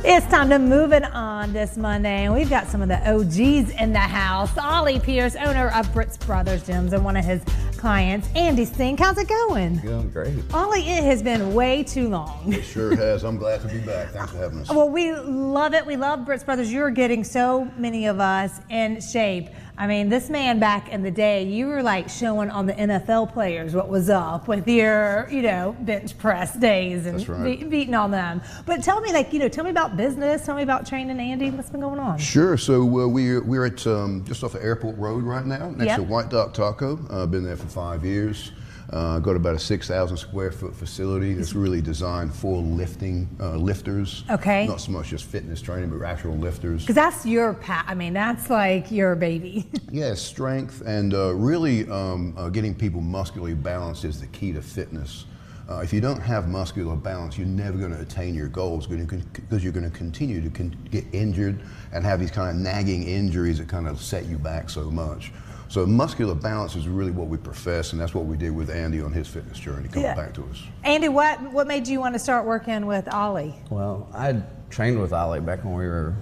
It's time to move it on this Monday, and we've got some of the OGs in the house. Ollie Pierce, owner of Britt's Brothers Gyms, and one of his clients, Andy Sink. How's it going? Going great. Ollie, it has been way too long. It sure has. I'm glad to be back. Thanks for having us. Well, we love it. We love Britt's Brothers. You're getting so many of us in shape. I mean, this man back in the day, you were like showing on the NFL players what was up with your, bench press days and That's right. beating on them. But tell me, tell me about business. Tell me about training Andy. What's been going on? Sure. So we're at just off of Airport Road right now, next to White Dog Taco. Been there for 5 years. Got about a 6,000 square foot facility that's really designed for lifters. Okay. Not so much just fitness training, but actual lifters. Because that's your that's like your baby. Yeah, strength and really getting people muscularly balanced is the key to fitness. If you don't have muscular balance, you're never going to attain your goals because you're going to continue to get injured and have these kind of nagging injuries that kind of set you back so much. So muscular balance is really what we profess, and that's what we did with Andy on his fitness journey coming back to us. Andy, what made you want to start working with Ollie? Well, I trained with Ollie back when we were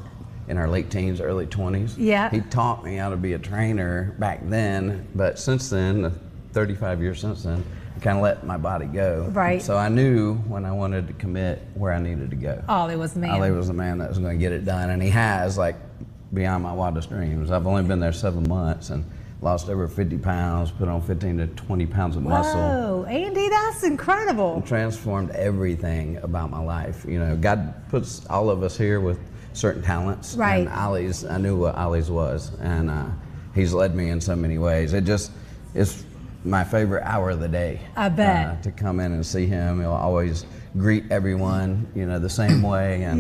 in our late teens, early 20s. Yeah. He taught me how to be a trainer back then, but since then, the 35 years since then, I kind of let my body go. Right. So I knew when I wanted to commit where I needed to go. Ollie was the man. Ollie was the man that was going to get it done, and he has, beyond my wildest dreams. I've only been there 7 months and lost over 50 pounds, put on 15 to 20 pounds of muscle. Whoa, Andy, that's incredible. Transformed everything about my life. God puts all of us here with certain talents. Right. And I knew what Ollie's was, and he's led me in so many ways. It's my favorite hour of the day. I bet. To come in and see him. He'll always greet everyone, the same way. And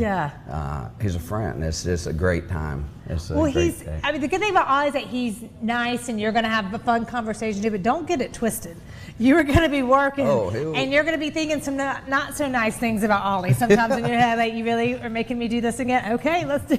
he's a friend. It's just a great time. It's a great day. The good thing about Ollie is that he's nice and you're going to have a fun conversation too, but don't get it twisted. You're going to be working and you're going to be thinking some not so nice things about Ollie. Sometimes in your head, you really are making me do this again. Okay, let's do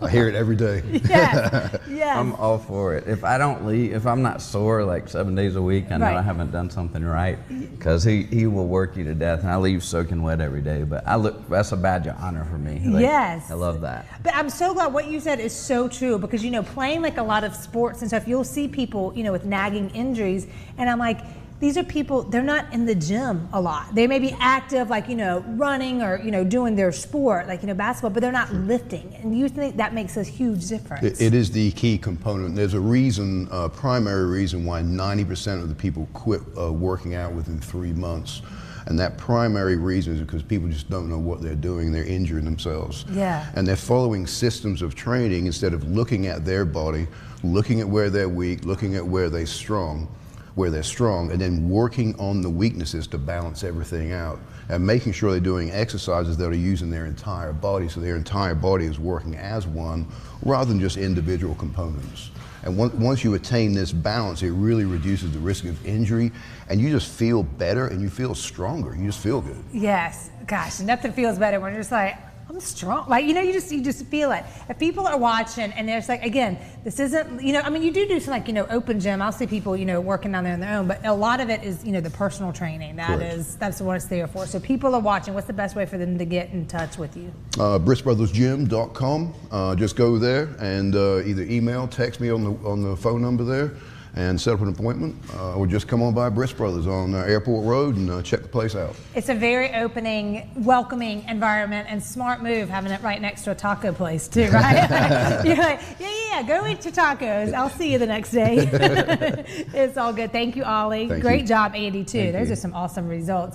I hear it every day. Yes, yes. I'm all for it. If I don't leave, if I'm not sore 7 days a week, I know I haven't done something right, because he will work you to death, and I leave soaking wet every day. But that's a badge of honor for me. Yes. I love that. But I'm so glad what you said is so true, because playing a lot of sports and stuff, you'll see people with nagging injuries, and I'm like, these are people, they're not in the gym a lot. They may be active, running or, doing their sport, basketball, but they're not lifting. And you think that makes a huge difference. It is the key component. There's a primary reason why 90% of the people quit working out within 3 months. And that primary reason is because people just don't know what they're doing. They're injuring themselves. Yeah. And they're following systems of training instead of looking at their body, looking at where they're weak, looking at where they're strong, and then working on the weaknesses to balance everything out, and making sure they're doing exercises that are using their entire body, so their entire body is working as one rather than just individual components. And once you attain this balance, it really reduces the risk of injury, and you just feel better and you feel stronger. You just feel good. Yes, gosh, nothing feels better when you're just like, I'm strong. You just feel it. If people are watching and there's again, this isn't, you do some open gym. I'll see people, working down there on their own, but a lot of it is, the personal training. That's what it's there for. So people are watching. What's the best way for them to get in touch with you? BrittsBrothersGym.com. Just go there and either email, text me on the phone number there, and set up an appointment, or just come on by Britt's Brothers on Airport Road and check the place out. It's a very opening, welcoming environment, and smart move having it right next to a taco place too, right? You're like, yeah, go eat your tacos. I'll see you the next day. It's all good. Thank you, Ollie. Great job, Andy, too. Those are some awesome results.